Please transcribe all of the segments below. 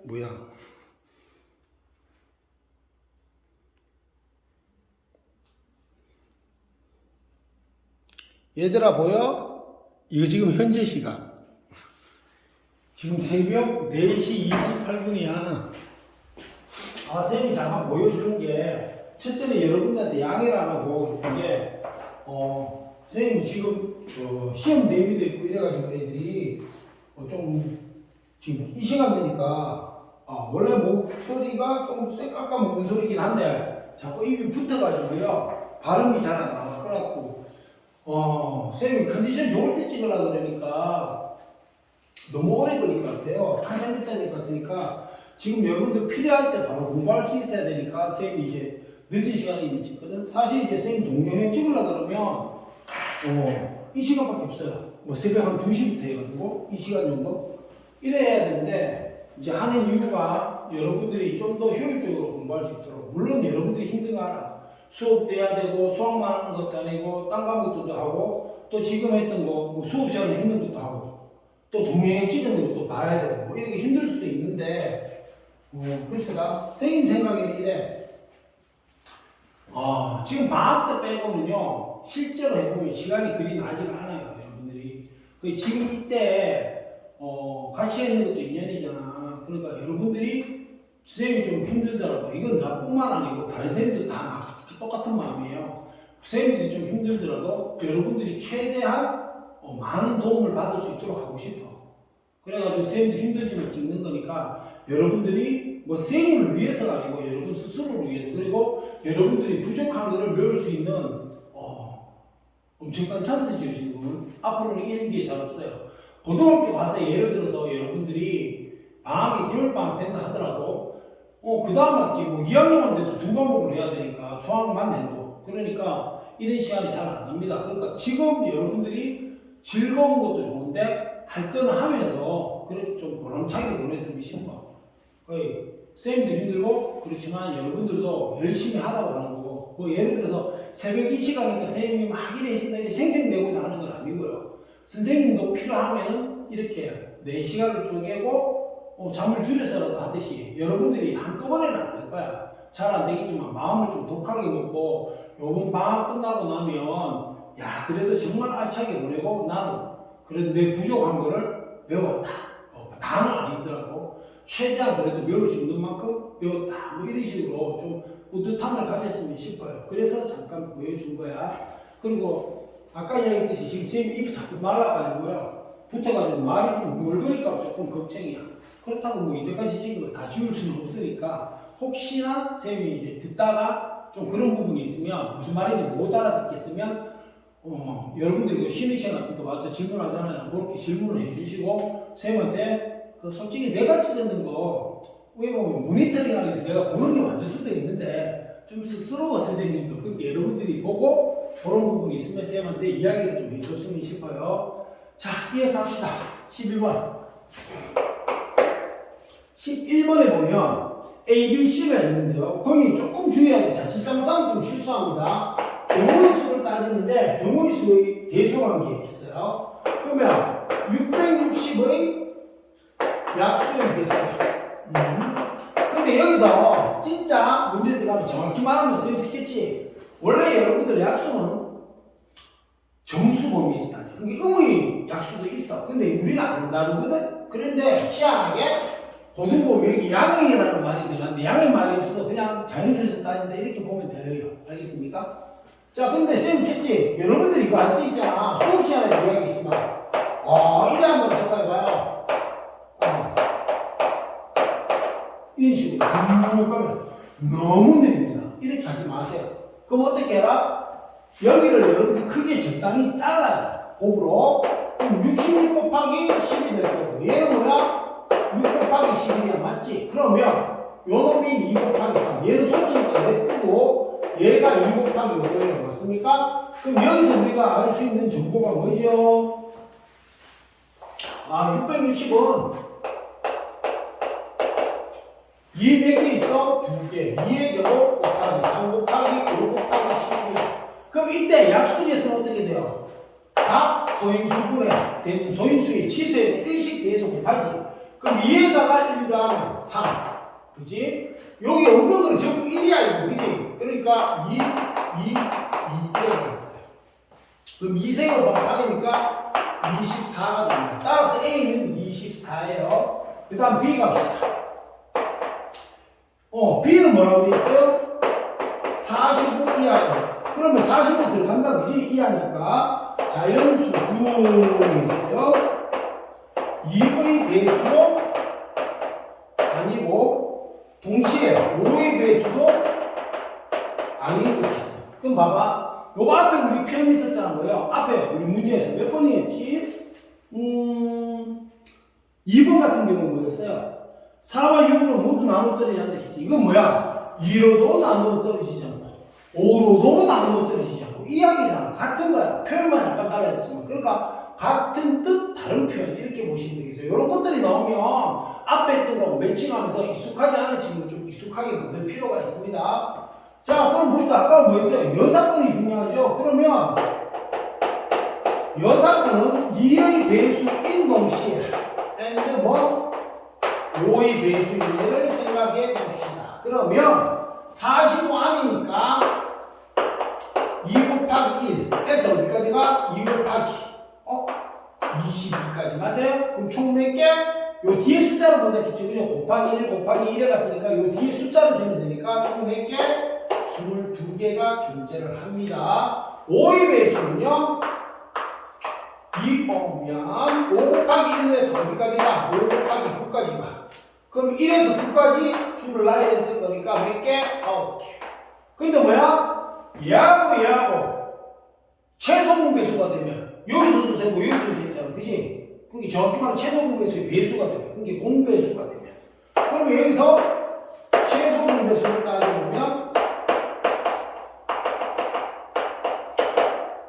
뭐야? 얘들아 보여? 이거 지금 현재 시각. 지금 새벽 4시 28분이야. 아, 쌤이 잠깐 보여주는 게, 첫째는 여러분들한테 양해를 안 하고, 이게, 쌤이 지금, 시험 대비도 있고 이래가지고 애들이, 지금 이 시간 되니까, 원래 목소리가 좀 쎄깎아 먹는 소리긴 한데, 자꾸 입이 붙어가지고요, 발음이 잘 안 나와. 그래갖고, 쌤이 컨디션 좋을 때 찍으려고 그러니까, 너무 오래 걸릴 것 같아요. 한참 있어야 될 것 같으니까, 지금 여러분들 필요할 때 바로 공부할 수 있어야 되니까 쌤이 이제 늦은 시간에 이미 찍거든. 사실 이제 쌤 동영상 찍으려고 그러면 이 시간밖에 없어요. 뭐 새벽 한 2시부터 해가지고 이 시간 정도 이래 해야 되는데 이제 하는 이유가 여러분들이 좀 더 효율적으로 공부할 수 있도록. 물론 여러분들이 힘든 거 알아. 수업도 해야 되고 수학만 하는 것도 아니고 딴 과목도 하고 또 지금 했던 거 뭐 수업 시간에 했는 것도 하고 또 동영상 찍은 것도 봐야 되고 뭐 이렇게 힘들 수도 있는데 그래서 나 선생님 생각에는 이래. 지금 방학 때 빼고는요 실제로 해보면 시간이 그리 나지가 않아요. 여러분들이 지금 이때 같이 있는 것도 인연이잖아. 그러니까 여러분들이 선생님이 좀 힘들더라도 이건 나뿐만 아니고 다른 선생님들 다 똑같은 마음이에요. 선생님들이 좀 힘들더라도 여러분들이 최대한 많은 도움을 받을 수 있도록 하고 싶어. 그래가지고 선생님도 힘들지만 찍는 거니까 여러분들이 뭐 선생님을 위해서가 아니고 여러분 스스로를 위해서, 그리고 여러분들이 부족한 것을 배울 수 있는 엄청난 찬스죠. 지금 앞으로는 이런 게 잘 없어요. 고등학교 가서 예를 들어서 여러분들이 방학이 겨울방학 된다 하더라도 그 다음 학기 뭐 2학년만 돼도 2과목을 해야 되니까 수학만 해도 그러니까 이런 시간이 잘 안 납니다. 그러니까 지금 여러분들이 즐거운 것도 좋은데 할 거는 하면서 그렇게 좀 보람차게 보냈으면 싶어. 쌤도 힘들고 그렇지만 여러분들도 열심히 하다고 하는 거고, 뭐 예를 들어서 새벽 이 시간이니까 선생님이 막 이래 해준다 이래 생생내고자 하는 건 아니고요. 선생님도 필요하면은 이렇게 4시간을 쪼개고 잠을 줄여서라도 하듯이 여러분들이 한꺼번에는 안 될 거야. 잘 안 되겠지만 마음을 좀 독하게 먹고 요번 방학 끝나고 나면 야 그래도 정말 알차게 보내고 나는 그래도 내 부족한 거를 배웠다. 다는 아니더라도 최대한 그래도 배울 수 있는 만큼 배웠다. 뭐 이런 식으로 좀 뿌듯함을 가졌으면 싶어요. 그래서 잠깐 보여준 거야. 그리고 아까 이야기했듯이 지금 선생님 입이 자꾸 말라가지고요. 붙어가지고 말이 좀 물거니까 조금 걱정이야. 그렇다고 뭐 이때까지 찍은 거 다 지울 수는 없으니까 혹시나 선생님이 이제 듣다가 좀 그런 부분이 있으면 무슨 말인지 못 알아듣겠으면 여러분들이 쉬는 시간 같은 데 와서 질문하잖아요. 그렇게 질문을 해주시고 선생님한테 솔직히 내가 찍는 거 왜 보면 모니터링 하기 위해서 내가 보는 게 맞을 수도 있는데 좀 쑥스러워 선생님도. 그러니까 여러분들이 보고 그런 부분이 있으면 선생님한테 이야기를 좀 해줬으면 싶어요. 자, 이어서 합시다. 11번 11번에 보면 A, B, C가 있는데요. 거기 조금 주의해야 돼. 자칫 잘못하면 좀 실수합니다. 경우의 수를 따지는데 경우의 수의 대소관계 있어요. 그러면 660의 약수의 대소야. 근데 여기서 진짜 문제 들어가면 정확히 말하면 선생님 스케치. 원래 여러분들 약수는 정수 범위에 있어. 그게 의의 약수도 있어. 근데 우리는 안 다루거든. 그런데 희한하게 고등법이 여기 양의라는 말이 들어갔는데 양의 말이 없어도 그냥 자연수에서 따진다 이렇게 보면 돼요. 알겠습니까? 자, 근데 쌤 켰지? 여러분들이 이거 할 때 있잖아. 수업 시간에 이야기했지만 이래 한번 생각해봐요. 이런 식으로 쭉 가면 너무 느립니다. 이렇게 하지 마세요. 그럼 어떻게 해라? 여기를 여러분들 크게 적당히 잘라요. 곱으로. 그럼 66 곱하기 10이 될 거고 얘는 뭐야? 6 곱하기 11이야. 맞지? 그러면 요 놈이 2 곱하기 3. 얘는 소수니까 냅두고 얘가 2 곱하기 5예요. 맞습니까? 그럼 여기서 우리가 알 수 있는 정보가 뭐죠? 660은 2 몇 개 있어? 2개. 2의 제곱 곱하기 3 곱하기 5 곱하기 11이야. 그럼 이때 약수에서는 어떻게 돼요? 각 소인수분에 된 소인수의 치수에 의식 대해서 곱하지. 그럼 2에다가 1 더하면 3. 그지? 여기 없는 거는 전부 1이야, 이거. 그지? 그러니까 2 들어갔어요. 그럼 2세가 방이니까 24가 됩니다. 따라서 A는 24예요. 그 다음 B 갑시다. B는 뭐라고 되어 있어요? 45 이하예요. 그러면 45 들어간다, 그지? 이하니까 자연수 중 있어요. 2의 배수도 아니고 동시에 5의 배수도 아니고 있어. 그럼 봐봐. 요거 앞에 우리 표현이 있었잖아. 뭐예요? 앞에 우리 문제에서 몇 번이었지? 2번 같은 경우는 뭐였어요? 4와 6으로 모두 나눠 떨어지지 않는다 했지. 이건 뭐야? 2로도 나눠 떨어지지 않고 5로도 나눠 떨어지지 않고 이야기잖아. 같은 거야. 표현만 약간 달라졌지만. 그러니까 같은 뜻 다른 표현 이렇게 보시면 되겠어요. 이런 것들이 나오면 앞에 있던 거하고 매칭하면서 익숙하지 않은 친구는 좀 익숙하게 만들 필요가 있습니다. 자, 그럼 봅시다. 아까 뭐였어요? 여사건이 중요하죠. 그러면 여사건은 2의 배수인 동시에 and 뭐 5의 배수인 예를 생각해 봅시다. 그러면 45 아니니까 2 곱하기 1에서 어디까지가? 2 곱하기 22까지 맞아요? 그럼 총 몇 개? 요 뒤에 숫자를 본다 했죠. 그죠? 곱하기 1 곱하기 1에 갔으니까 요 뒤에 숫자를 세면 되니까 총 몇 개? 22개가 존재를 합니다. 5의 배수는요 5 곱하기 1에서 어디까지가? 5 곱하기 9까지가. 그럼 1에서 9까지 수를 나열했을 거니까 몇 개? 9개. 근데 뭐야? 얘하고 최소 공배수가 되면 여기서도 세고 여기서도 세잖아. 그지? 그게 정확히 말하면 최소 공배수의 배수가 되면 그게 공배수가 되면 그러면 여기서 최소 공배수를 따져보면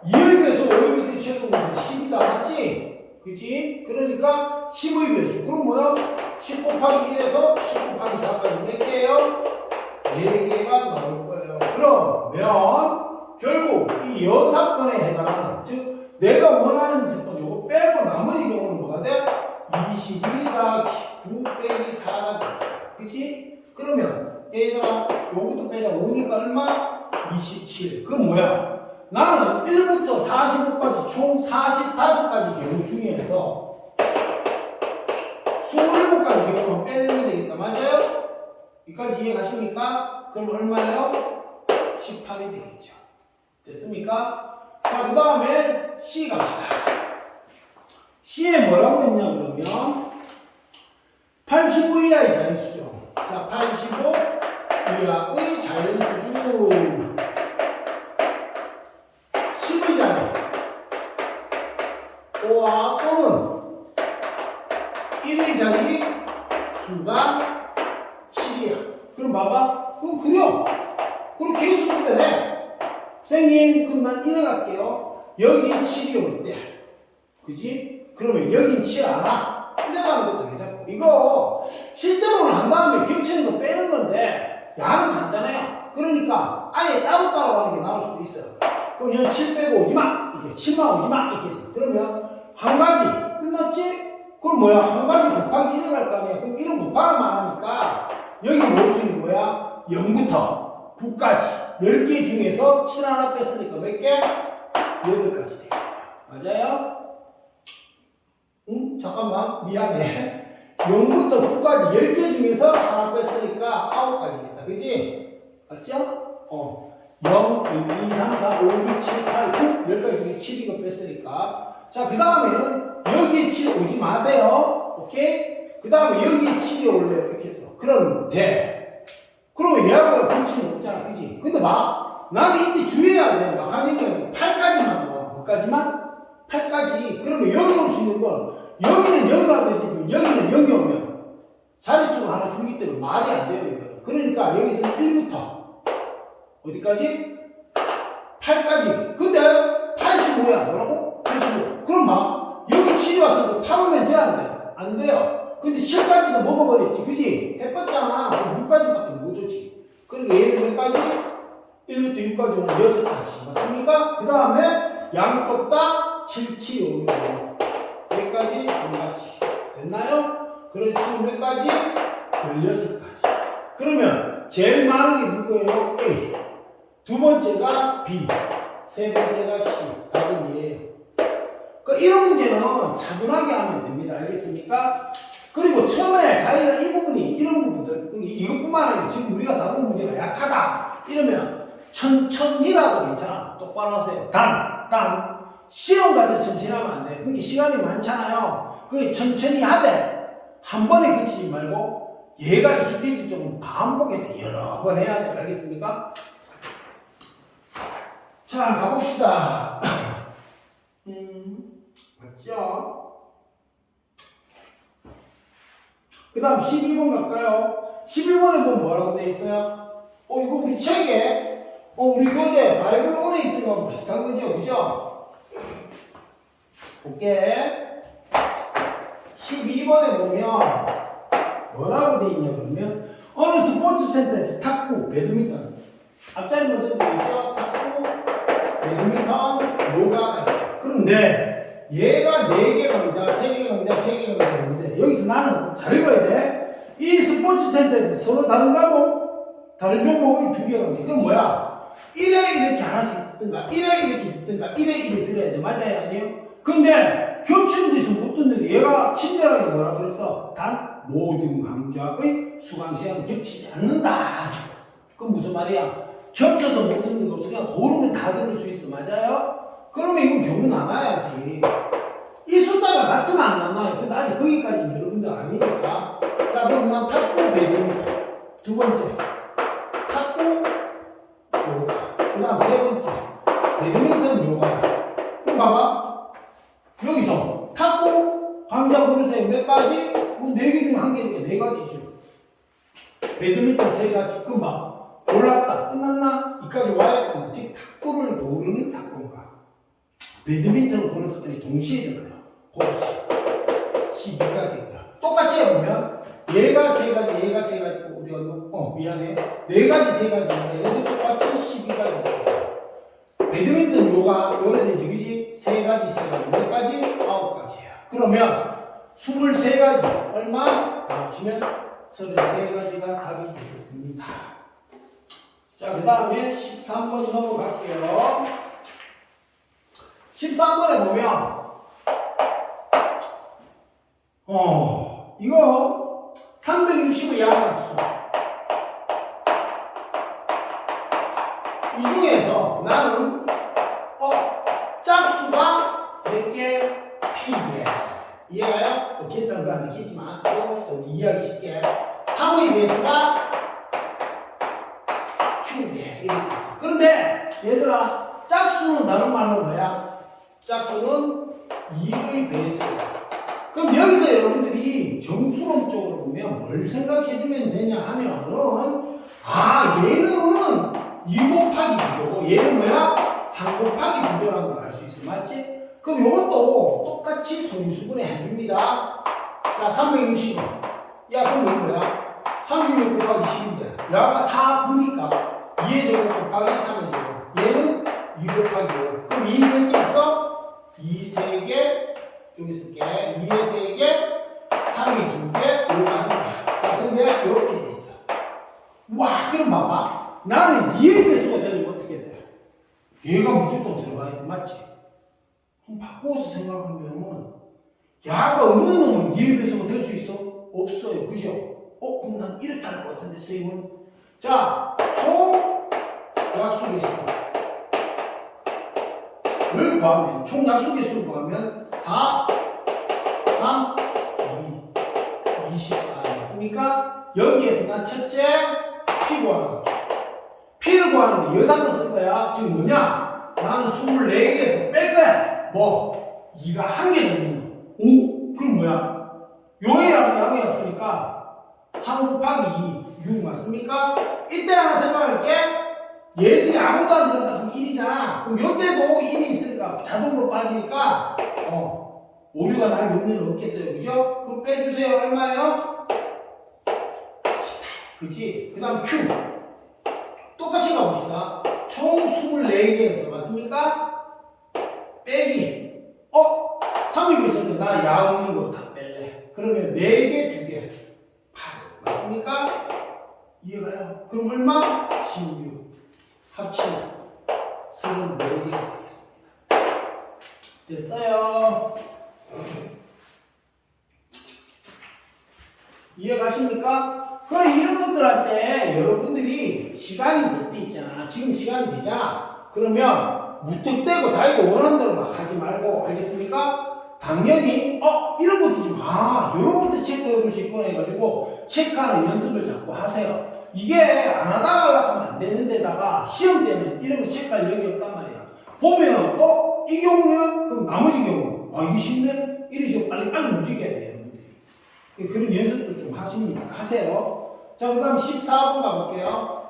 2의 배수, 5의 배수 최소 공배수 10이다. 맞지? 그치? 그러니까 10의 배수. 그럼 뭐야? 10 곱하기 1에서 10 곱하기 4까지 몇 개예요? 4개가 나올 거예요. 그러면 결국 이 여사건에 해당하는 즉 내가 원하는 사건 요거 빼고 나머지 경우는 뭐가 돼? 22 더하기 9 빼기 4가 돼. 그치? 그러면 얘들아 요것도 빼자. 5니까 얼마? 27. 그건 뭐야? 나는 1부터 45까지 총 45가지 경우 중에서 27가지 경우만 빼내면 되겠다. 맞아요? 여기까지 이해가십니까? 그럼 얼마예요? 18이 되겠죠. 됐습니까? 자, 그 다음에 C 갑시다. C에 뭐라고 했냐 그러면 85 이하의 자연수죠. 자, 85 이하의 자연수 중 10의 자리 5와 또는 1의 자리 수가 7이야. 그럼 봐봐. 그럼 그려. 그럼 개수 분배해. 선생님, 그럼 난 이래 갈게요. 여기 7이 올 때. 그지? 그러면 여긴 7 안 와. 이래 가는 것도 괜찮고. 이거 실제로는 한 다음에 겹치는 거 빼는 건데, 야는 간단해요. 그러니까 아예 따로따로 하는 게 나올 수도 있어요. 그럼 여기 7 빼고 오지 마. 이게 7만 오지 마. 이렇게 해서. 그러면 한 가지. 끝났지? 그럼 뭐야? 한 가지 곱하기 1에 갈 거 아니야. 그럼 1은 곱하기만 하니까 여기 모을 수 있는 거야? 0부터 9까지 10개 중에서 7 하나 뺐으니까 몇 개? 8가지 되겠다. 맞아요? 응? 잠깐만 미안해. 0부터 9까지 10개 중에서 하나 뺐으니까 9가지겠다. 그치? 맞죠? 0, 2, 3, 4, 5, 6, 7, 8, 9 10가지 중에 7이거 뺐으니까 자, 그 다음에는 여기에 7 오지 마세요. 오케이? 그 다음에 여기에 7이 올래요. 이렇게 해서. 그런데, 그러면 얘하고 붙이는 없잖아. 그지? 근데 봐. 나는 이때 주의해야 돼. 막 하는 게 8까지만 나와. 몇까지만? 8까지. 그러면 여기 올 수 있는 건, 여기는 0이 되지. 여기는 0이 오면, 자릿수가 하나 주기 때문에 말이 안 돼요. 이거. 그러니까 여기서는 1부터, 어디까지? 8까지. 근데, 85야. 뭐라고? 85. 그럼 막, 여기 7이 왔으니까 8오면 돼, 안 돼? 안 돼요. 근데 7까지도 먹어버렸지. 그지? 해봤잖아. 그럼 6까지밖에 못 오지. 그러니까 얘는 몇 가지? 1부터 6까지 오면 6가지. 맞습니까? 그 다음에 양쪽 다 7, 7이 오는 거예요. 여기까지 2가지. 됐나요? 그렇죠. 몇 가지? 16가지. 그러면 제일 많은 게 누구예요? A. 두 번째가 B. 세 번째가 C. 답은 얘예요. 이런 문제는 차분하게 하면 됩니다. 알겠습니까? 그리고 처음에 자기가 이 부분이 이런 부분들 이것뿐만 아니라 지금 우리가 다룬 문제가 약하다 이러면 천천히라도 괜찮아. 똑바로 하세요. 단 시험 가서 천천히 하면 안 돼. 그게 시간이 많잖아요. 그게 천천히 하되 한 번에 그치지 말고 얘가 익숙해질 정도로 반복해서 여러 번 해야 돼. 알겠습니까? 자, 가봅시다. 맞죠? 그 다음 12번 갈까요? 11번에 보면 뭐라고 돼 있어요? 이거 우리 책에, 우리 교재 바이블 온에 있던 거하고 비슷한 거죠? 그죠? 볼게. 12번에 보면 뭐라고 돼 있냐 그러면 어느 스포츠 센터에서 탁구, 배드민턴 앞자리 먼저 보이죠? 탁구, 배드민턴, 요가가 있어. 그런데 얘가 4개 강좌, 3개 강좌, 3개 강좌 있는데 여기서 나는 잘 읽어야 돼. 이 스포츠 센터에서 서로 다른 과목, 다른 종목이 2개 강좌. 그건 뭐야? 1회 이렇게 하나씩 듣든가 1회 이렇게 듣든가 1회 이렇게 들어야 돼. 맞아요? 아니에요? 근데 겹치는 데서 못 듣는데 얘가 친절하게 뭐라 그랬어? 단 모든 강좌의 수강 시간은 겹치지 않는다. 그건 무슨 말이야? 겹쳐서 못 듣는 거 없어. 그냥 고르면 다 들을 수 있어. 맞아요? 그러면 이건 경우 나눠야지. 이 숫자가 같으면 안 나눠요. 근데 아직 거기까지는 여러분들 아니니까. 자, 그럼 난 탁구 배드민턴. 두 번째. 탁구 요가. 그 다음 세 번째. 배드민턴 요가. 그럼 봐봐. 여기서 탁구 강좌 고르세요. 몇 가지? 뭐 4개 중에 1개니까 4가지죠. 배드민턴 3가지. 그럼 봐. 골랐다. 끝났나? 이까지 와야 끝나. 즉, 탁구를 고르는 사건과 배드민턴을 고르는 사건이 동시에 일어나요. 시비가 되고요. 똑같이 해보면 얘가 3가지, 얘가 3가지, 어디 갔노? 미안해. 4가지, 3가지인데 얘도 똑같이 시비가 되고 배드민턴 요가, 요래 되지, 그지? 3가지, 3가지, 몇 가지? 9가지야. 그러면 23가지, 얼마? 다 합치면 33가지가 답이 되겠습니다. 자, 그 다음에 13번 넘어갈게요. 13번에 보면, 이거 360의 양학수. 이 중에서 나는, 짝수가 몇 개? P개. 이해가요? 계산도 안 지키지만, 이해하기 쉽게. 3의 배수가 Q개. 이렇게 있어. 그런데, 얘들아, 짝수는 다른 말로 뭐야? 짝수는 2의 배수야. 그럼 여기서 여러분들이 정수론적으로 보면 뭘 생각해주면 되냐 하면은, 얘는 2 곱하기 구조고, 얘는 뭐야? 3 곱하기 구조라는 걸 알 수 있어. 맞지? 그럼 이것도 똑같이 소인수분해 해줍니다. 자, 360원. 야, 그럼 이건 뭐야? 36 곱하기 10인데, 야가 4분이니까 2의 제곱 곱하기 3의 제곱. 얘는 2 곱하기 5. 그럼 2 몇 개 있어? 2 3개, 여기 쓸게. 2에 3개, 3이 2개, 5가 1개. 자, 근데 이렇게 돼 있어. 와, 그럼 봐봐. 나는 2의 배수가 되려면 어떻게 돼? 얘가 무조건 들어가야 돼. 맞지? 그럼 바꿔서 생각하면, 야가 없는 놈은 2의 배수가 될 수 있어? 없어요. 그죠? 그럼 난 이렇게 할 것 같은데, 선생님은? 자, 총 약수 개수. 를 구하면, 총 약수 개수를 구하면 4, 3, 2, 24 맞습니까? 여기에서 난 첫째 P 구하는 거죠. P를 구하는데 여상을 쓸 거야. 지금 뭐냐? 나는 24개에서 뺄 거야. 뭐? 2가 1개 넘는 거. 5? 그럼 뭐야? 요의 양의 약수니까 3 곱하기 2, 6 맞습니까? 이때 하나 생각할게. 얘들이 아무도 안 들어간다 하면 1이잖아. 그럼 요때도 1이 있으니까 자동으로 빠지니까 오류가 날 용량은 없겠어요. 그죠? 그럼 빼주세요. 얼마예요? 18. 그치? 그 다음 Q. 똑같이 가봅시다. 총 24개에서 맞습니까? 빼기. 3이 있었는데 나 야 없는 거 다 뺄래. 그러면 4개, 2개. 맞습니까? 이해가요? 그럼 얼마? 16 합치면 34개가 되겠습니다. 됐어요? 이해가십니까? 그럼 이런 것들 할 때 여러분들이 시간이 될 때 있잖아. 지금 시간이 되잖아. 그러면 무턱대고 자기가 원하는 대로 막 하지 말고, 알겠습니까? 당연히 이런 것도 좀 이런 것도 체크해 볼 수 있구나 해가지고 체크하는 연습을 자꾸 하세요. 이게 안 하다가 하려면 안 되는 데다가 시험 때는 이런 거 체크할 여력이 없단 말이야. 보면은 이 경우면 그럼 나머지 경우 이게 쉽네? 이런 식으로 빨리 움직여야 돼요. 그런 연습도 좀 하세요. 자, 그 다음 14번 가볼게요.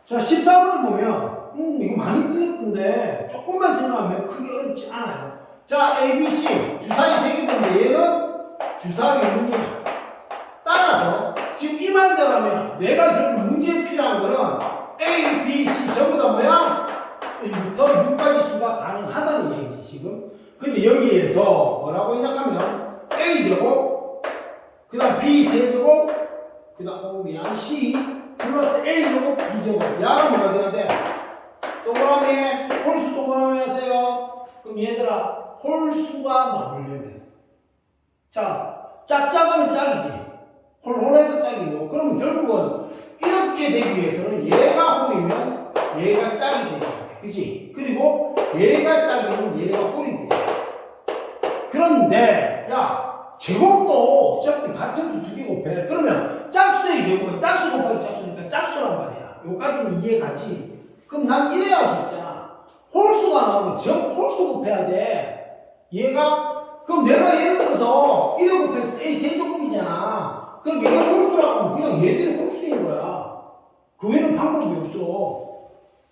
자, 14번을 보면 이거 많이 틀렸던데 조금만 생각하면 크게 어렵지 않아요. 자, A, B, C 주사위 3개인데 얘는 주사위 문이야. 따라서 지금 이 문제라면 내가 지금 문제에 필요한 거는 A, B, C 전부 다 뭐야? 1부터 6까지 수가 가능하다는 얘기지 지금. 근데 여기에서 뭐라고 생각하면 A제곱 그 다음 B 세제곱 그 다음 C 플러스 A제곱 B제곱 야가 뭐가 돼야 돼? 동그라미에 홀수 동그라미 하세요. 그럼 얘들아 홀수가 나오려면 자 짝짝하면 짝이지 홀홀해도 짝이고 그러면 결국은 이렇게 되기 위해서는 얘가 홀이면 얘가 짝이 되어야 돼. 그치? 그리고 얘가 짝이면 얘가 홀이 돼. 그런데 야 제곱도 어차피 같은 수 두 개 곱해. 그러면 짝수의 제곱은 짝수 곱하기 짝수니까 짝수란 말이야. 요까지는 이해가지. 그럼 난 이래야 할 수 있잖아. 홀수가 나오면 전 홀수 곱해야 돼. 얘가 그럼 내가 예를 들어서 1에 곱했을 때 A 세제곱이잖아. 그럼 얘가 홀수라고 하면 그냥 얘들이 홀수인 거야. 그 외에는 방법이 없어.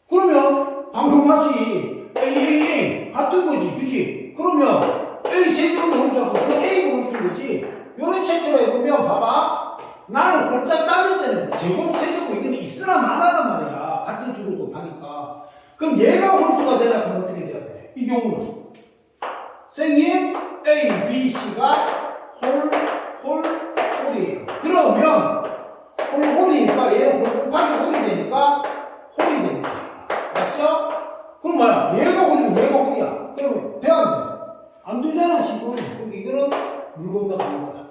그러면 방법하지. A 같은 거지, 그지? 그러면 A 세제곱이 홀수하고 그냥 A가 홀수인 거지. 요런 체크를 해보면 봐봐. 나는 홀짝 따질 때는 제곱, 세제곱 이건 있으나 마나단 말이야. 같은 수를 곱하니까. 그럼 얘가 홀수가 되려면 어떻게 돼야 돼? 이 경우는 선생님 A, B, C가 홀이에요. 그러면 홀이니까 얘는 홀 곱하기 홀이 되니까 홀이 됩니다. 맞죠? 그럼 뭐야? 얘가 홀이면 얘가 홀이야. 그러면 돼 안 돼? 안 되잖아 지금. 그럼 이거는 물 건너가는 거야.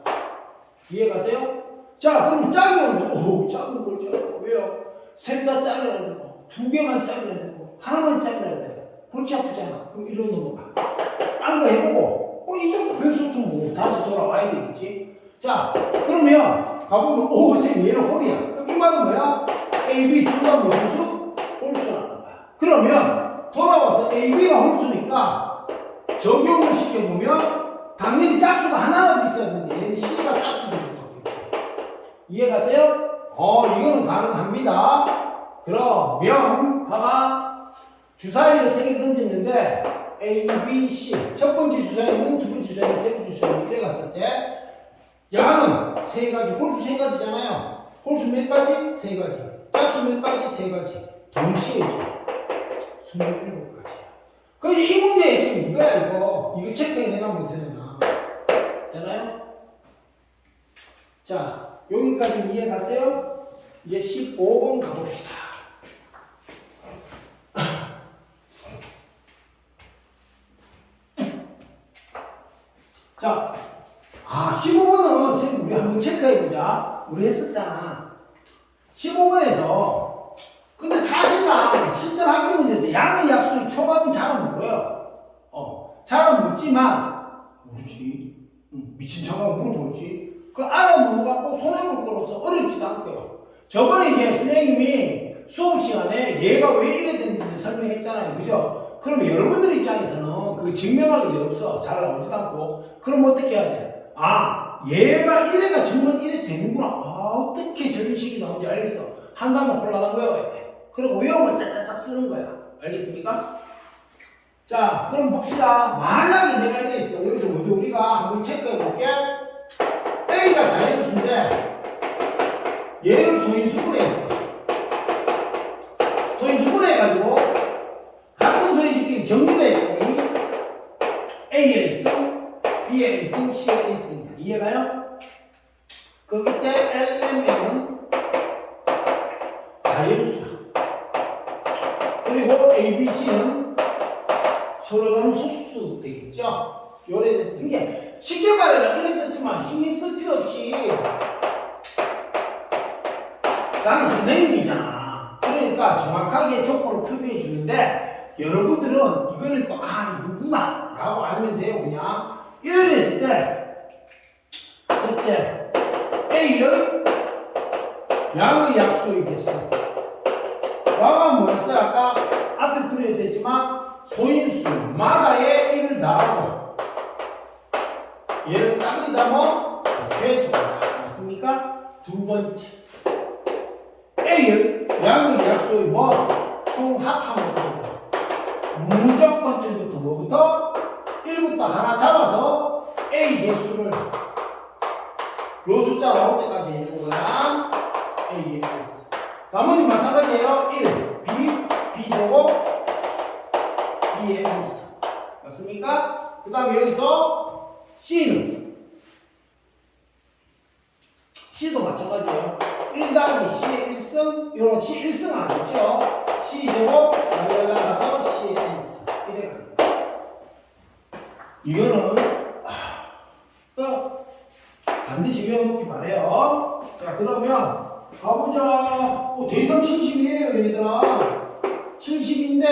이해가세요? 자 그럼 짝이면 짝은 뭘 짝이고 왜요? 셋 다 짝이라 되고 두 개만 짝이라 되고 하나만 짝이라 되고 골치 아프잖아. 그럼 일로 넘어가. 딴 거 해보고 이 정도 변수도 뭐 다시 돌아와야 되겠지. 자 그러면 가보면 선생님 얘는 홀이야. 그럼 이 말은 뭐야? A, B 둘 다 무슨 수? 홀수라는 거야. 그러면 돌아와서 A, B가 홀수니까 적용을 시켜보면 당연히 짝수가 하나라도 있어야 되는데 얘는 C가 짝수 될 수밖에 없고. 이해가세요? 이거는 가능합니다. 그러면 봐봐. 주사위를 3개 던졌는데 A, B, C 첫 번째 주사위는 두 번째 주사위는 세 번째 주사위는 이래 갔을 때 양은 3가지 홀수 3가지잖아요. 홀수 몇 가지? 3가지. 짝수 몇 가지? 3가지. 동시에죠. 27가지야. 그래서 이 문제의 핵심이 이거야 이거. 이거 체크해내나 못해내나. 되나요? 자 여기까지 이해 가세요? 이제 15번 가봅시다. 자, 15번은 선생님 우리 한번 체크해보자. 우리 했었잖아. 15번에서 근데 사실상 실전 학교 문제에서 양의 약수의 초밥은 잘 안 물어요. 잘 안 묻지만 모르지. 미친 척하고 물어보지. 그 알아 물어갖고 손해볼 거로서 어렵지도 않고요. 저번에 이제 선생님이 수업 시간에 얘가 왜 이래 됐는지 설명했잖아요. 그죠? 그럼 여러분들 입장에서는 그 증명할 일이 없어. 잘 나오지도 않고. 그럼 어떻게 해야 돼? 얘가 이래가 정말 이래 되는구나. 어떻게 저런 식이 나오는지 알겠어. 한 다음에 홀라당 외워야 돼. 그리고 외우면 짝짝짝 쓰는 거야. 알겠습니까? 자, 그럼 봅시다. 만약에 내가 이래 있어. 여기서 먼저 우리가 한번 체크해 볼게. A가 자연수인데 얘를 소인수분해 했어. 소인수분해 해가지고 같은 소인수끼리 정리를 했더니 A의 1승, B의 1승, C의 1승이야. 이해가요? 그럼 ABC는 서로 다른 소수 되겠죠? 요래 됐을 때. 이게 쉽게 말하면 이랬었지만 신경 쓸 필요 없이 나는 선생님이잖아. 그러니까 정확하게 조건을 표기해 주는데 여러분들은 이걸 읽고 이거구나 라고 알면 돼요. 그냥 이래 됐을 때 첫째 A의 양의 약수의 개수 Y가 뭐였어요? 아까 앞에 풀이해서 했지만 소인수마다의 1을 더하고 얘를 싹을 담아 곱해줘. 맞습니까? 두 번째 A의 양의 약수의 총합하면 무조건 1부터 뭐부터? 1부터 하나 잡아서 A 개수를 요 숫자 나올 때까지 해주는 거야. A의 개수. 나머지 마찬가지예요. 1, B, B제곱, B의 개수. 맞습니까? 그 다음에 여기서 C는 C도 마찬가지예요. 1 더하기 C의 1승, 요런 C 1승 안 했죠? C제곱, 날라가서 C의 1승. 이래 가는 거예요. 이거는, 반드시 외워놓기 바래요. 자, 그러면, 가보자. 더 이상 70이에요, 얘들아. 70인데,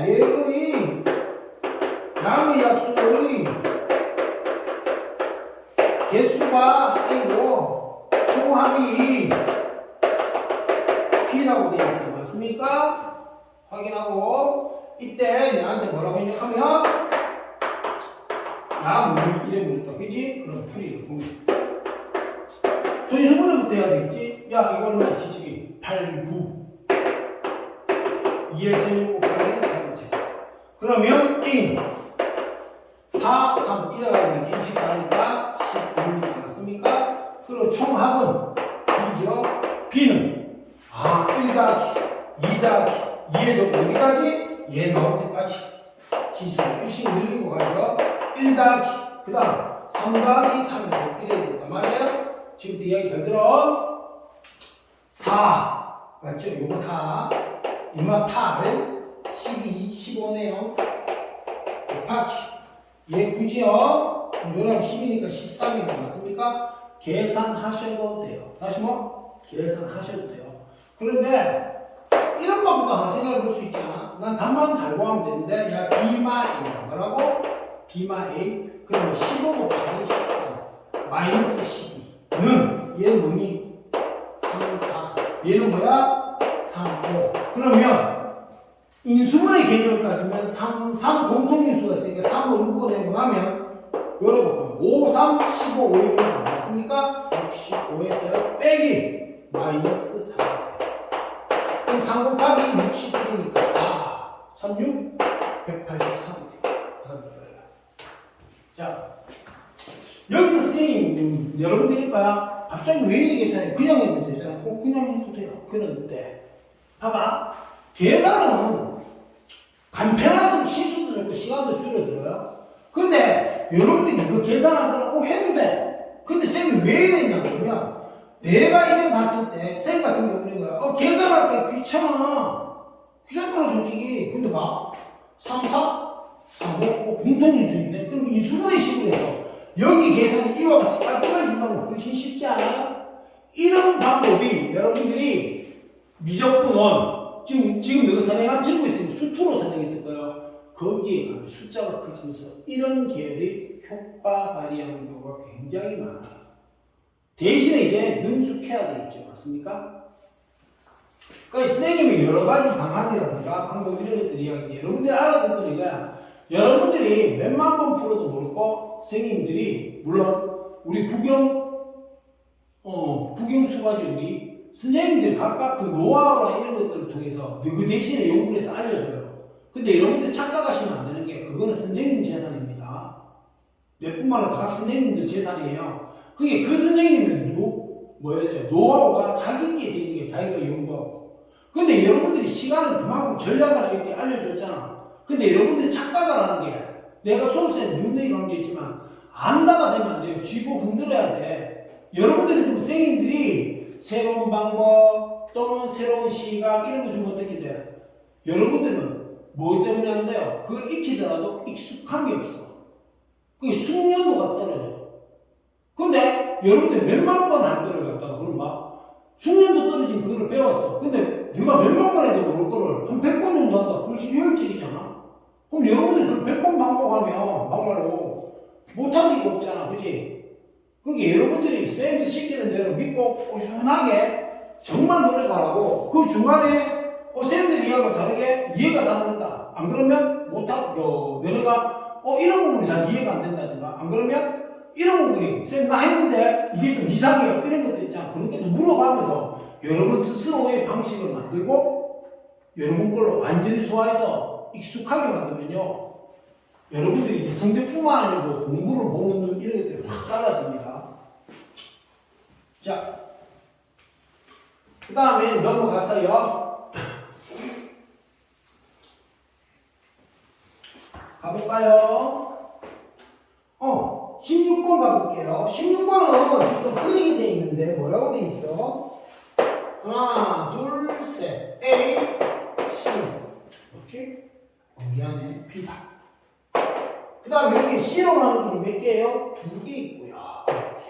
얘의 양의 약수의 개수가 A고, 총합이 B라고 되어 있어요. 맞습니까? 확인하고, 이때 나한테 뭐라고 입력하면, 이래 물었다. 그지? 그럼 풀이를 보면. 소인수분해부터 해야 되겠지? 야, 이거 얼마야? 72. 8, 9. 2의 세제곱 곱하기 3의 제곱. 그러면 A는 4, 3. 이래가 되지. 24니까 12입니다. 맞습니까? 그리고 총합은 B죠. B는 1 더하기 2 더하기 2의 제곱 어디까지? 얘 나올 때까지. 지수를 1씩 늘리고 가죠. 1 더하기 그 다음 3 더하기 3의 제곱 이래야 된단 말이에요. 지금부터 이야기 잘 들어. 4 맞죠? 요거 4 얼마 8 12 15네요. 곱하기 얘 9지요. 요람 10이니까 13이에요. 맞습니까? 계산하셔도 돼요. 다시 계산하셔도 돼요. 그런데 이런 것부터 하나 생각해 볼 수 있잖아. 난 답만 잘 구하면 되는데 야 B마 A야. 뭐라고? B마 A 그러면 15 곱하기 13 마이너스 12 는 얘는 뭐니? 3, 4 얘는 뭐야? 3, 5 그러면 인수분해 개념을 따지면 3, 3 공통인수가 있으니까 3을 6번 내고 나면 여러분 5, 3, 15, 5, 6 맞습니까? 65에서 빼기 마이너스 4 그럼 3 곱하기 60이니까 36, 183이 됩니다. 자 여기서 선생님 여러분들일까요? 갑자기 왜 이렇게 계산해? 그냥 해도 되잖아. 그냥 해도 돼요. 그런데 봐봐 계산은 간편해서 실수도 적고 시간도 줄어들어요. 근데 여러분들이 그 계산하다가 해도 돼. 근데 쌤이 왜 이랬냐 그러면 내가 이래 봤을 때 쌤 같은 경우는 거야. 계산할 때 귀찮잖아 솔직히. 근데 봐 3, 4, 3, 5 공통인수 있네. 그럼 인수분해 식으로 해서 여기 계산이 이와 같이 깔끔해진다면 훨씬 쉽지 않아요? 이런 방법이 여러분들이 미적분원 지금 너가 선행한 친구 있으면 수투로 선행했을 거예요. 거기에 가면 숫자가 커지면서 이런 계열이 효과 발휘하는 경우가 굉장히 많아요. 대신에 이제 능숙해야 되겠죠. 맞습니까? 그러니까 선생님이 여러 가지 방안이라든가 방법 이런 것들을 이야기할 때 여러분들이 알아둘 거니까 여러분들이 몇만 번 풀어도 모르고 선생님들이 물론 우리 국영수가지들이 선생님들이 각각 그 노하우나 이런 것들을 통해서 그 대신에 연구를 해서 알려줘요. 근데 여러분들 착각하시면 안 되는 게 그거는 선생님 재산입니다. 몇뿐만 아니라 각 선생님들 재산이에요. 그게 그 선생님의 노하우가 자기께 되는 게 자기가 연구하고. 근데 여러분들이 시간을 그만큼 절약할 수 있게 알려줬잖아. 근데 여러분들이 착각을 하는 게 내가 수업생은 눈의 관계있지만 안다가 되면 안 돼요. 쥐고 흔들어야 돼. 여러분들이 좀 선생님들이 새로운 방법 또는 새로운 시각 이런 거 주면 어떻게 돼요? 여러분들은 뭐 때문에 한대요? 그걸 익히더라도 익숙함이 없어. 그게 숙련도가 떨어져. 근데 여러분들 몇만 번 할 거를 갖다가 그걸 막 숙련도 떨어진 그거를 배웠어. 근데 네가 몇만 번 해도 모를 거를 한 100번 정도 한다. 그것이 효율적이잖아. 그럼 여러분들 그걸 100번 반복하면 막말로 못할 리가 없잖아. 그지? 그게 여러분들이 쌤들 시키는 대로 믿고 꾸준하게 정말 노력하라고 그 중간에 쌤들 이야기가 다르게 이해가 잘 안 된다. 안 그러면 너네가 이런 부분이 잘 이해가 안 된다든가 안 그러면 이런 부분이 쌤 나 했는데 이게 좀 이상해요. 이런 것도 있잖아. 그런 것도 물어가면서 여러분 스스로의 방식을 만들고 여러분 걸로 완전히 소화해서 익숙하게 만들면요. 여러분들이 이제 성적뿐만 아니고 공부를 보는 눈 이런 것들이 확 달라집니다. 자, 그 다음에 넘어갔어요. 가볼까요? 16번 가볼게요. 16번은 지금 흐리게 돼 있는데 뭐라고 돼 있어? 하나, 둘, 셋. A, C. 뭐지? 미안해. B다. 그 다음에 여기 C로 가는 길이 몇 개예요? 2개 있고요. 이렇게.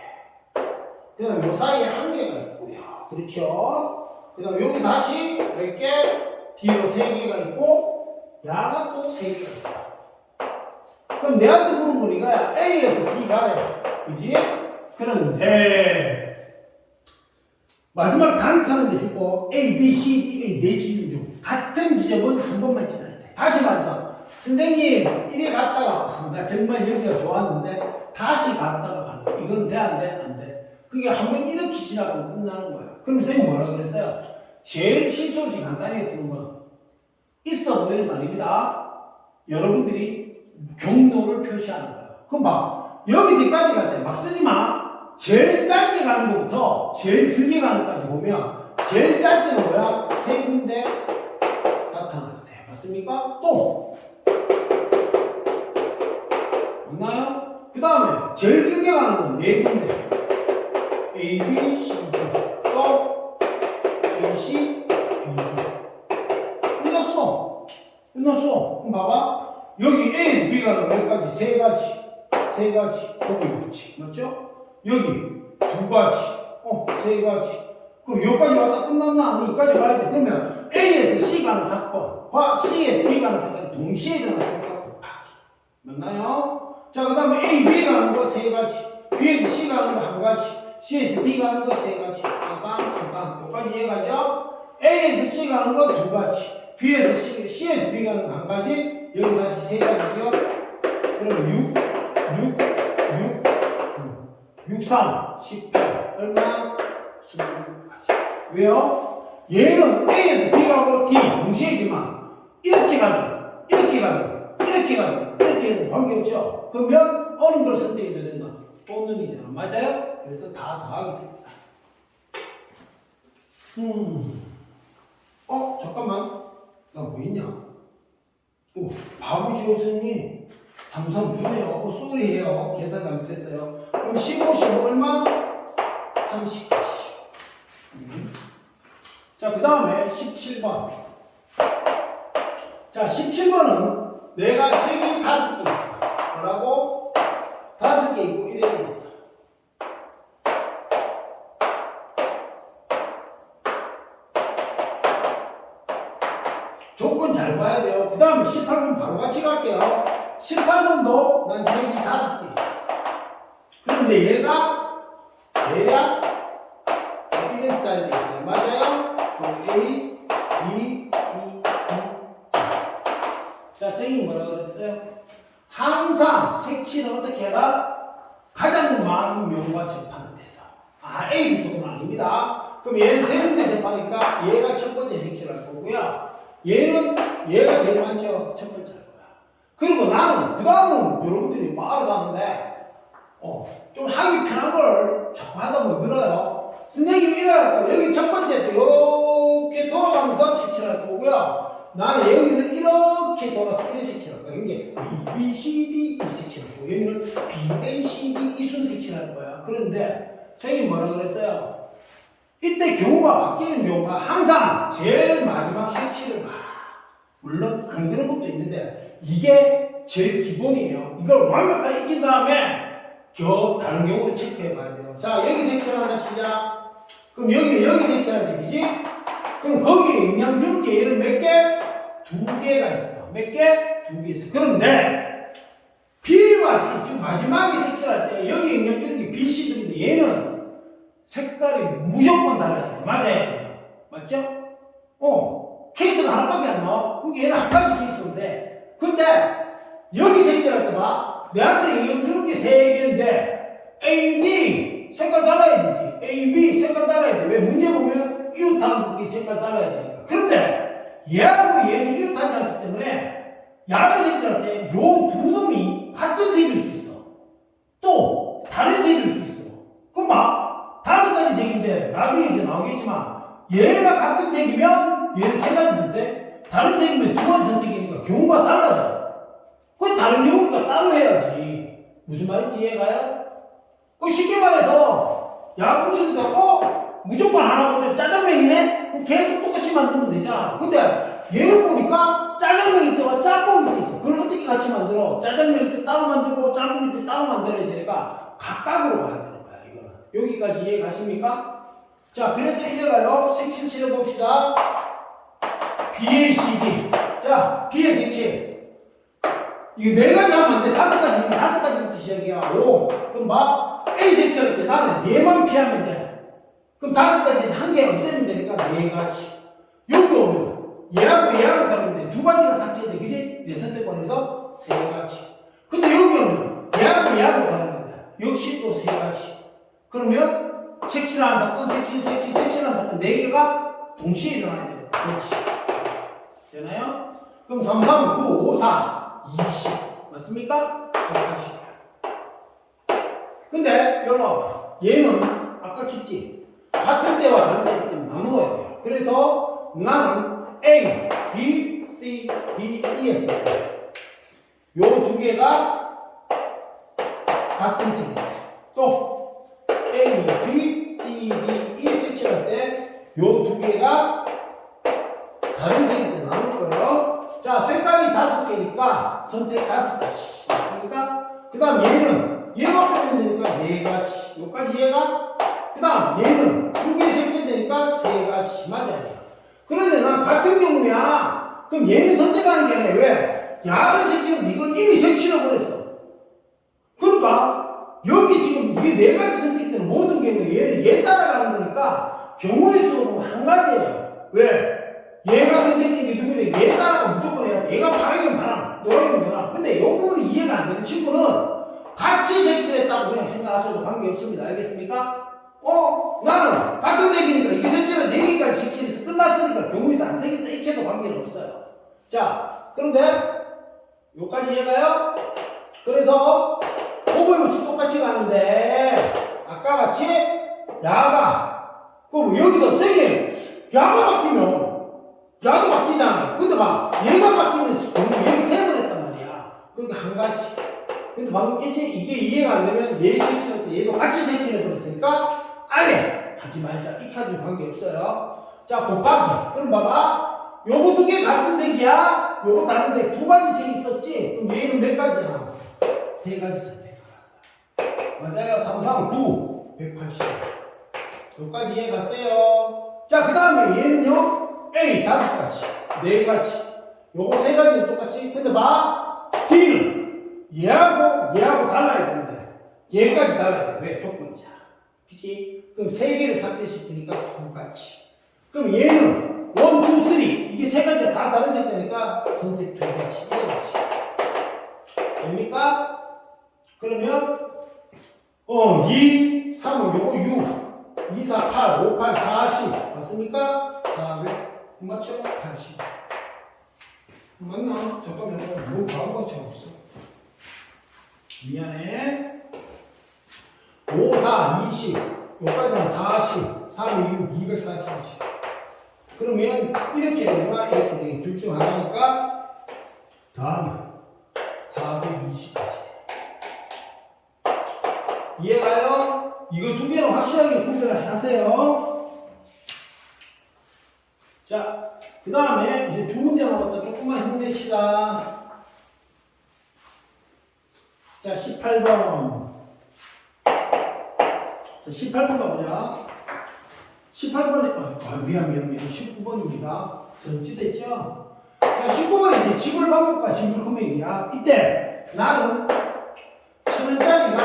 그 다음에 요 사이에 1개가 있고요. 그렇죠? 그 다음에 여기 다시 몇 개? 뒤로 3개가 있고, 야가 또 3개가 있어. 그럼 내한테 물은 거니까 A에서 B 가래. 그지? 그런데, 마지막 단타는 내주고, A, B, C, D, A 네 지점 중 같은 지점은 한 번만 지나야 돼. 다시 말해서, 선생님, 이래 갔다가, 나 정말 여기가 좋았는데, 다시 갔다가 가는 거야. 이건 돼, 안 돼? 안 돼. 그게 한 번 이렇게 지나가면 끝나는 거야. 그럼 선생님 뭐라 그랬어요? 제일 실수없이 간단하게 푸는 건 있어 보이는 거 아닙니다. 여러분들이 경로를 표시하는 거예요. 그럼 막, 여기서 여기까지 갈 때 막 쓰지 마. 제일 짧게 가는 것부터 제일 길게 가는 것까지 보면, 제일 짧게는 뭐야? 3군데 나타날 때. 맞습니까? 또, 맞나요? 그 다음에 제일 길게 가는 건 4군데. A, B, C, D. 또 A, C, B, D. 끝났어. 그럼 봐봐. 여기 A에서 B 가는 몇 가지? 3가지. 거기 있지. 맞죠? 여기 2가지. 3가지. 그럼 여기까지 왔다 끝났나? 여기까지 가야 돼. 그러면 A에서 C 가는 사건과 C에서 B 가는 사건이 동시에 일어날 생각 곱하기. 맞나요? 자, 그 다음에 A, B 가는 거 3가지. B에서 C 가는 거 1가지. C에서 D 가는 거 3가지. 빵빵빵. 여기까지 이해가죠? A에서 C 가는 거 2가지. B에서 C에서 B 가는 거 1가지. 여기 다시 3가지죠? 그러면 6, 3, 18. 얼마? 26가지. 왜요? 얘는 A에서 B 가고 D 동시에지만 이렇게 가면 관계없죠? 그러면 어느 걸 선택해도 된다? 또는이잖아. 맞아요? 그래서 다 더하게 됩니다. 잠깐만. 나 뭐 있냐? 바보지 교수님. 339네요. 쏘리해요. 계산 잘못했어요. 그럼 15, 15 얼마? 30. 자, 그 다음에 17번. 자, 17번은 내가 색이 5개 있어. 뭐라고? 5개 있고 1에 있어. 조건 잘 봐야 돼요. 그 다음에 18번 바로 같이 갈게요. 18번도 난 색이 5개 있어. 그런데 얘가 대략 이런 스타일이 있어요. 맞아요? A, B, C, D. 자, 선생님 뭐라 그랬어요? 항상 색칠은 어떻게 해라? 가장 많은 명과 접하는 데서. A부터는 아닙니다. 그럼 얘는 세 군데 접하니까 얘가 첫 번째 색칠할 거고요. 얘가 제일 많죠? 첫 번째 할 거야. 그리고 나는, 그 다음은 여러분들이 뭐 알아서 하는데, 좀 하기 편한 걸 자꾸 하다 보면 늘어요. 선생님 이래할까? 여기 첫 번째에서 이렇게 돌아가면서 색칠할 거고요. 나는 여기는 이렇게 돌아서 이렇게 색칠할 거야. 이게 A, B, C, D 이 색칠할 거고, 여기는 B, A, C, D 이 순 색칠할 거야. 그런데 선생님 뭐라 그랬어요? 이때 경우가 바뀌는 경우가 항상 제일 마지막 색칠을 봐라. 물론 안 그런 것도 있는데 이게 제일 기본이에요. 이걸 완벽하게 익힌 다음에 다른 경우를 체크해 봐야 돼요. 자, 여기 색칠한다 시작. 그럼 여기 색칠하지, 그지? 그럼 거기에 영양 주는 게 얘는 몇 개? 2개가 있어. 몇 개? 2개 있어. 그런데 B와 C, 지금 마지막에 색칠할 때 여기 영양 주는 게 B, C들인데 얘는 색깔이 무조건 달라야 돼. 맞아야 돼요. 맞죠? 케이스가 하나밖에 안 나와. 그게 얘는 한 가지 케이스인데. 근데 여기 색칠할 때 봐. 내한테 영양 주는 게 3개인데 A, B 색깔 달라야 되지. A, B 색깔 달라야 돼. 왜? 문제 보면 이웃하는 게 색깔 달라야 되니까. 그런데 얘하고 얘는 이웃하지 않기 때문에 야를 색칠할 때 요 두 놈이 같은 색일 수 있어. 또 다른 색일 수 있어. 그럼 봐. 5가지 색인데 나중에 이제 나오겠지만 얘가 같은 색이면 얘는 3가지 선택, 다른 색이면 2가지 선택이니까 경우가 달라져. 그 다른 경우니까 따로 해야지. 무슨 말인지 이해가요? 쉽게 말해서 야금식도 무조건 하나고 짜장면이네? 그럼 계속 똑같이 만들면 되잖아. 근데 얘는 보니까 짜장면일 때와 짬뽕일 때 있어. 그걸 어떻게 같이 만들어? 짜장면일 때 따로 만들고 짬뽕일 때 따로 만들어야 되니까 각각으로 가야 되는 거야. 이거는. 여기까지 이해 가십니까? 자, 그래서 이래가요. 색칠 칠해봅시다. B의 CD. 자, B의 색칠. 이거 4가지 하면 안 돼. 5가지, 5가지부터 시작이야. 5. 그럼 봐. A 색칠할 때 나는 얘만 피하면 돼. 그럼 5가지에서 1개 없애면 되니까 4가지. 여기 오면 얘하고 다른데 2가지가 삭제돼. 그지? 내 선택권에서 3가지. 근데 여기 오면 얘하고 다른데 역시 또 3가지. 그러면 색칠하는 사건, 색칠하는 사건 4개가 동시에 일어나야 돼요. 그렇지. 되나요? 그럼 3, 3, 9, 5, 4, 20. 맞습니까? 180. 근데, 여기 와봐. 얘는, 아까 했지? 같은 때와 다른 때이기 때문에 나누어야 돼요. 그래서 나는 A, B, C, D, E 했을 때, 요 2개가 같은 색이다. 또, A, B, C, D, E 색칠할 때, 요 2개가 다른 색일 때 나눌 거예요. 자, 색깔이 5개니까 선택 5가지. 맞습니까? 그 다음 얘가 빼면 되니까 4가지. 여기까지 얘가. 그 다음 얘는 2개 색칠되니까 3가지. 맞아요. 그런데 난 같은 경우야. 그럼 얘는 선택하는 게 아니라 왜? 야를 색칠하면 이걸 이미 색칠해버렸어. 그러니까 여기 지금 이게 4가지 선택되는 모든 경우에 얘는 얘 따라가는 거니까 경우의 수는 한 가지예요. 왜? 얘가 선택된 게 누구냐? 얘 따라가 무조건 해야 돼. 얘가 파랑이면 파랑, 노랑이면 노랑. 근데 이 부분이 이해가 안 되는 친구는 같이 색칠했다고 그냥 생각하셔도 관계없습니다. 알겠습니까? 나는 같은 색이니까 이게 색칠은 4개까지 색칠해서 끝났으니까 경우에서 안 색이 떼익해도 관계는 없어요. 자, 그런데 여기까지 이해가요? 그래서 호불호치 똑같이 가는데 아까 같이 야가 그럼 여기서 색이 야가 바뀌면 야도 바뀌잖아요. 근데 봐 얘가 바뀌면 경우 여기 3번 했단 말이야. 그러니까 한 가지. 근데 방금 이게 이해가 안 되면 얘 색칠할 때 얘도 같이 색칠해 버렸으니까 아예 하지 말자. 이 카드는 관계없어요. 자, 곱하기. 그럼 봐봐. 요거 2개 같은 색이야. 요거 다른 색. 2가지 색이 있었지. 그럼 얘는 몇 가지 남았어? 3가지 선택 나왔어요. 맞아요. 3, 3, 9. 180. 여기까지 이해 갔어요. 자, 그 다음에 얘는요. A 5가지. 4가지. 요거 3가지는 똑같이. 근데 봐. D는 얘하고 달라야 되는데 얘까지 달라야 돼. 왜? 조건이잖아. 그치? 그럼 3개를 삭제시키니까 2가지. 그럼 얘는 1, 2, 3 이게 3가지가 다 다른 색깔이니까 선택 2가지. 1가지. 됩니까? 그러면 2, 3은 요거 6 2, 4, 8, 5, 8, 40 맞습니까? 400 맞죠? 80 맞나? 잠깐만 뭐 바보같이 하고 있어. 미안해. 5, 4, 20 여기까지는 40 3, 6, 240 그러면 이렇게 되거나 이렇게 되게 둘 중 하나니까 다음은 420까지 이해가요? 이거 2개는 확실하게 구별을 하세요. 자 그 다음에 이제 두 문제 남았다. 조금만 힘내시다. 자, 18번. 자, 18번 가보자. 18번에, 미안. 19번입니다. 선지됐죠? 자, 19번에 이제 지불 방법과 지불 금액이야. 이때 나는 1,000원짜리가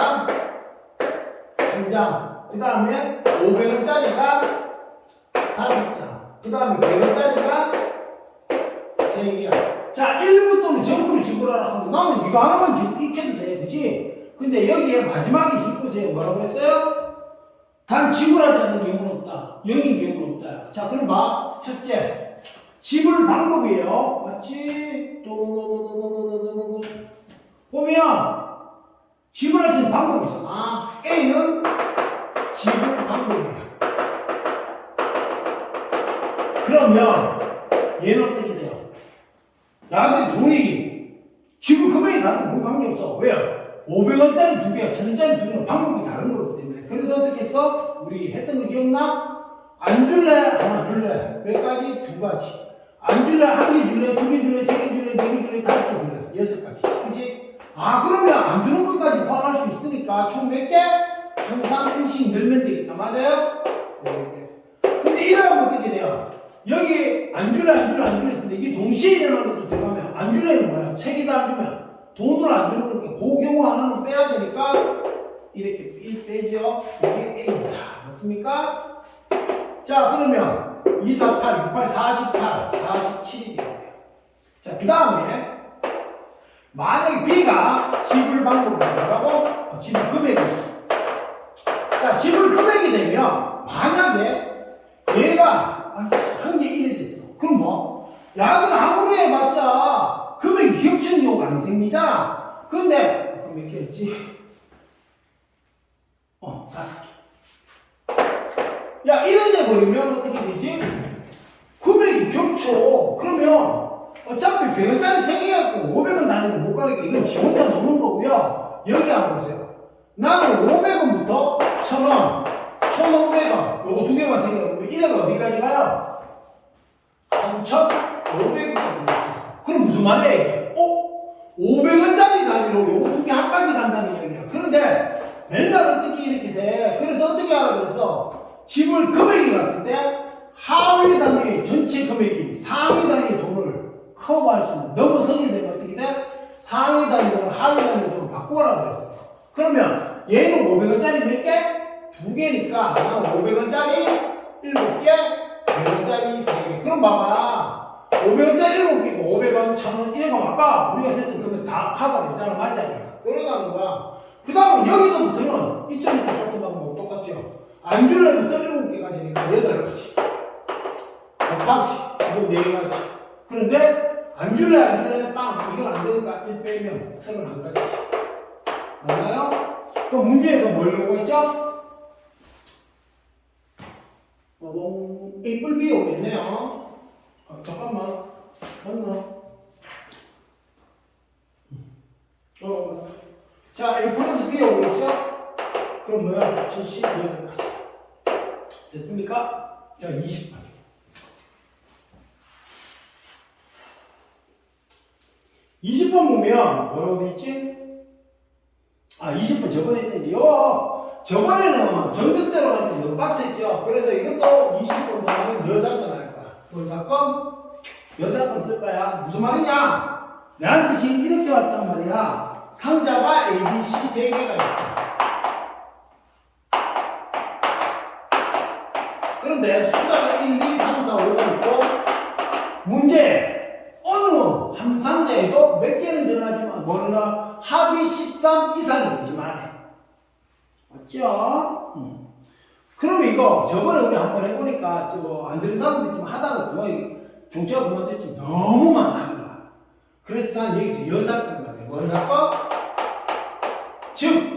한 장, 그 다음에 500원짜리가 5장, 그 다음에 100원짜리가 3개야. 자, 일부 또는 전부를 지불하라 하면 나는 이거 하나만 익혀도 돼. 그치? 근데 여기에 마지막에 줄 것에 뭐라고 했어요? 단 지불하지 않는 경우는 없다. 0인 경우는 없다. 자, 그럼 봐. 첫째, 지불 방법이에요. 맞지? 보면 지불할 수 있는 방법이 있어. 아, A는 지불 방법이야. 그러면 얘는 어떻게 돼요? 나한테 돈이 지불 금액이 나한테 그 관계없어. 왜요? 500원짜리 두 개와 1,000원짜리 두 개는 방법이 다른 거기 때문에. 그래서 어떻게 했어? 우리 했던 거 기억나? 안 줄래? 하나 줄래? 몇 가지? 두 가지. 안 줄래? 한 개 줄래? 두 개 줄래? 세 개 줄래? 네 개 줄래? 다섯 개 줄래? 6가지. 그치? 아, 그러면 안 주는 것까지 포함할 수 있으니까 총 몇 개? 항상 1씩 늘면 되겠다. 맞아요? 네. 근데 이러면 어떻게 돼요? 여기 안 줄래 했는데 이게 동시에 일어나는 것도 들어가면 안 줄래는 뭐야? 책에다 안 주면 돈을 안 주는 거니까 그 경우 하나는 빼야 되니까 이렇게 1 빼죠. 이게 A입니다. 맞습니까? 자, 그러면 2, 4, 8, 6, 8, 48, 47이 돼요. 자, 그 다음에 만약에 B가 지불 방법이 뭐라고? 지불 금액이 있어. 자, 지불 금액이 되면 만약에 얘가 한 개 1이 됐어. 그럼 뭐? 약은 아무리 해봤자 금액이 겹치는 경우가 안 생기잖아. 근데 아까 몇 개였지? 5개. 야, 이래 돼버리면 어떻게 되지? 금액이 겹쳐. 그러면 어차피 100원짜리 3개 갖고 500원 나누는 거 못 가니까 이건 지 혼자 노는 거고요. 여기 한번 보세요. 나는 500원부터 1,000원, 1,500원, 요거 두 개만 생각해보면 1회가 어디까지 가요? 3,500원까지 갈 수 있어. 그럼 무슨 말이야 이게? 500원짜리 단위로 요거 두 개 한까지 간다는 이야기야. 그런데 맨날 어떻게 이렇게 세? 그래서 어떻게 하라 그랬어? 지불 금액이 갔을 때 하위 단위 전체 금액이 상위 단위 돈을 커버할 수 있는, 넘어서게 되면 어떻게 돼? 상위 단위 돈을 하위 단위 돈을 바꾸라고 그랬어. 그러면 얘는 500원짜리 몇 개? 2개니까 나는 500원짜리 7개, 100원짜리 3개. 그럼 봐봐. 500원짜리 7개고 500원, 1,000원 이런 거 아까 우리가 썼던 금액 다 커버 되잖아. 맞아 이게. 들어가는 거야. 그 다음은 여기서부터는 이쪽에서 썼던 방법 똑같죠. 안 줄래부터 7개까지니까 8가지. 곱하기 이거 4가지. 그런데 안 줄래 빵 이건 안 되니까 1 빼면 31가지. 맞나요? 그럼 문제에서 뭘 요구했죠? A 뿔 B 오겠네요. 잠깐만. 맞나? 자, A 플러스 B 오겠죠? 그럼 뭐야? 78가지. 됐습니까? 자, 20번. 20번 보면 뭐라고 돼 있지? 20번 저번에 했는데 저번에는 정석대로 할 때 너무 빡셌죠. 그래서 이것도 20번 동안은 여사건 할 거야. 여사건 쓸 거야. 무슨 말이냐? 나한테 지금 이렇게 왔단 말이야. 상자가 A, B, C 3개가 있어. 그런데 숫자가 1, 2, 3, 4, 5가 있고 문제 어느 한 상자에도 몇 개는 들어가지만 뭐라 합이 13 이상이 되지 말해. 맞죠? 그러면 이거 저번에 우리 한번 해보니까 안 들은 사람도 있지만 하다가 그만 종체가 그만뒀지 너무 많아 하기가. 그래서 난 여기서 여사건 말이야. 뭔 사건? 즉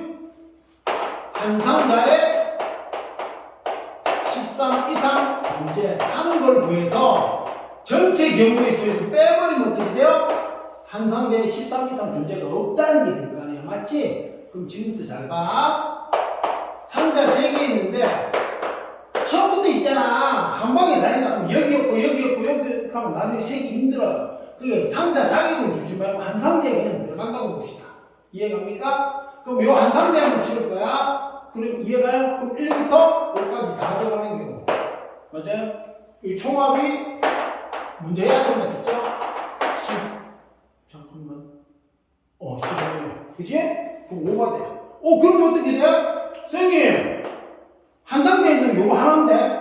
한 상자에 13 이상 존재하는 걸 구해서 전체 경우의 수에서 빼버리면 어떻게 돼요? 한 상자에 13 이상 존재가 없다는 게 될 거 아니야. 맞지? 그럼 지금부터 잘 봐. 상자 3개 있는데 처음부터 있잖아. 한 방에 다 했나? 그럼 여기 없고, 여기 없고, 여기 없고 하면 나중에 세기 힘들어요. 그게 상자 자격은 주지 말고 한 상자에 그냥 들어간다고 봅시다. 이해갑니까? 그럼 요 한 상자에 한번 치를 거야. 그럼 이해가요? 그럼 1부터 5까지 다 들어가는 경우. 맞아요? 이 총합이 문제 해야 된다 했죠? 10. 잠깐만. 15. 그치? 그럼 5가 돼요. 그럼 어떻게 돼? 선생님, 한 상자에 있는 요거 하나인데,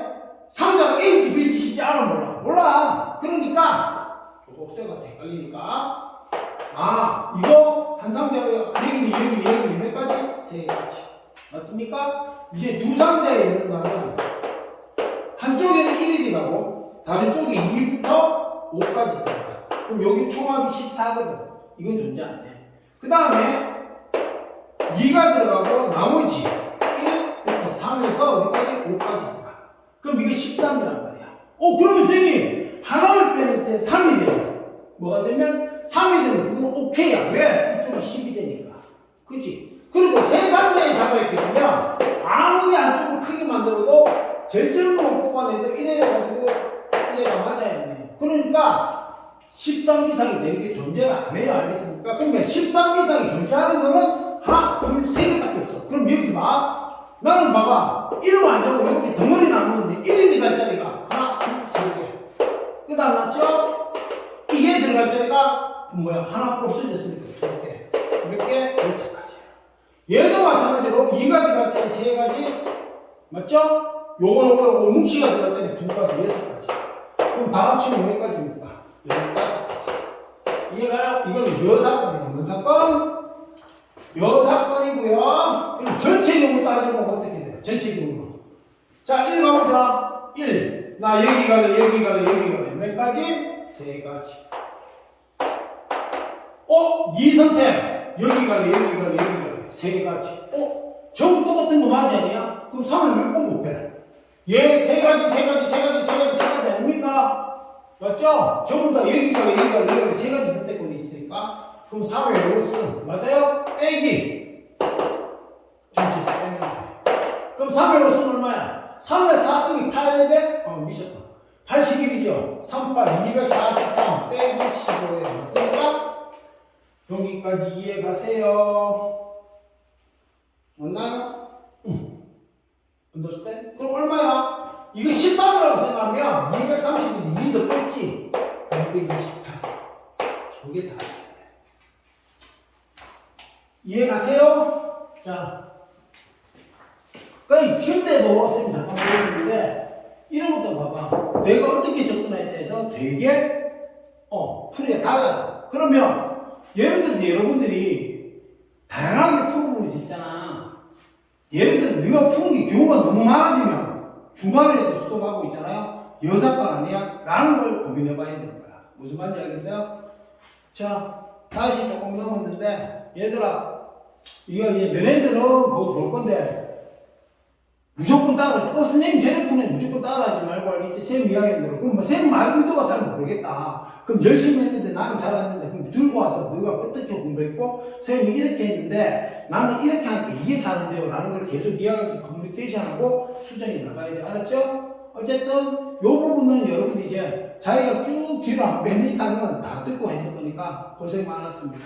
상자가 A인지 B인지 진짜 알아 몰라. 그러니까, 요거 없애가 헷갈리니까. 이거 한 상자가 여기 몇 가지? 3가지. 맞습니까? 이제 두 상자에 있는 거면, 한쪽에는 1이 들어가고, 다른 쪽에 2부터 5까지 들어가. 그럼 여기 총합이 14거든. 이건 존재 안 해. 그 다음에, 2가 들어가고 나머지 1부터 3에서 어디까지? 5까지 들어가. 그럼 이게 13이란 말이야. 그러면 선생님 하나를 빼낼 때 3이 되면 뭐가 되면? 3이 되면 그건 오케이야. 왜? 이쪽이 10이 되니까. 그치? 그리고 세 상자에 잡아있게 되면 아무리 안쪽을 크게 만들어도 제일 적은 것만 뽑아내도 1에 가지고 1에가 맞아야 해요. 그러니까 13 이상이 되는 게 존재가 안 해요. 알겠습니까? 그러니까 13 이상이 존재하는 거는 하나, 둘, 세 개밖에 없어. 그럼 여기서 봐. 나는 봐봐. 1은 안 잡고 이렇게 덩어리 나누는데 1이 들어갈 자리가 하나, 둘, 세 개. 끝 안 났죠? 이게 들어갈 자리가 뭐야? 하나 없어졌으니까 두 개. 몇 개? 6가지. 얘도 마찬가지로 2가 들어갈 자리 3가지. 맞죠? 요거 뭉치가 들어갈 자리 2가지, 6가지. 그럼 다 합치면 몇 가지입니까? 15가지. 이해가요? 이거는 여사건이에요. 뭔 사건? 여사건이고요. 그럼 전체 경우 따지면 어떻게 돼요? 전체 경우. 자, 1 가보자. 1. 나 여기 갈래, 여기 갈래, 여기 갈래. 몇 가지? 3가지. 2 선택. 여기 갈래, 여기 갈래, 여기 갈래. 3가지. 전부 똑같은 거 맞지 않냐? 그럼 3을 몇 번 못 빼? 얘 3가지 아닙니까? 맞죠? 전부 다 여기 갈래, 여기 갈래, 여기 갈래. 3가지 선택권이 있으니까. 그럼 3의 로스. 맞아요? 빼기. 전체 빼면 돼. 그럼 3의 로스는 얼마야? 3의 4승이 800? 미쳤다. 81이죠? 38, 243. 빼기 15에 맞습니까? 여기까지 이해가세요? 맞나요? understand? 그럼 얼마야? 이거 13이라고 생각하면 230인데 2 더 뺐지? 228. 이게 다. 이해가세요? 자, 그러니까 현대도 선생님 잠깐 보여드리는데 이런 것도 봐봐. 내가 어떻게 접근해야 돼서 되게 풀이가 달라져. 그러면 예를 들어서 여러분들이 다양하게 풀어보면 수 있잖아. 예를 들어서 네가 푸는 게 경우가 너무 많아지면 중간에 스톱하고 있잖아요. 여사건 아니야? 라는 걸 고민해봐야 되는 거야. 무슨 말인지 알겠어요? 자, 다시 조금 넘었는데 얘들아, 이거 이제 너네들은 그거 볼 건데 무조건 따라서 선생님 쟤네 푸네 무조건 따라하지 말고 알겠지? 쌤 이야기한 대로. 그럼 쌤 말 의도가 잘 모르겠다. 그럼 열심히 했는데 나는 잘 안 된다. 그럼 들고 와서 너가 어떻게 공부했고 쌤이 이렇게 했는데 나는 이렇게 하니까 이게 잘 안 돼요 라는 걸 계속 이야기하고 커뮤니케이션하고 수정해 나가야 돼. 알았죠? 어쨌든 요 부분은 여러분이 이제 자기가 쭉 뒤로 안 빼는 이상은 다 듣고 했을 거니까 고생 많았습니다.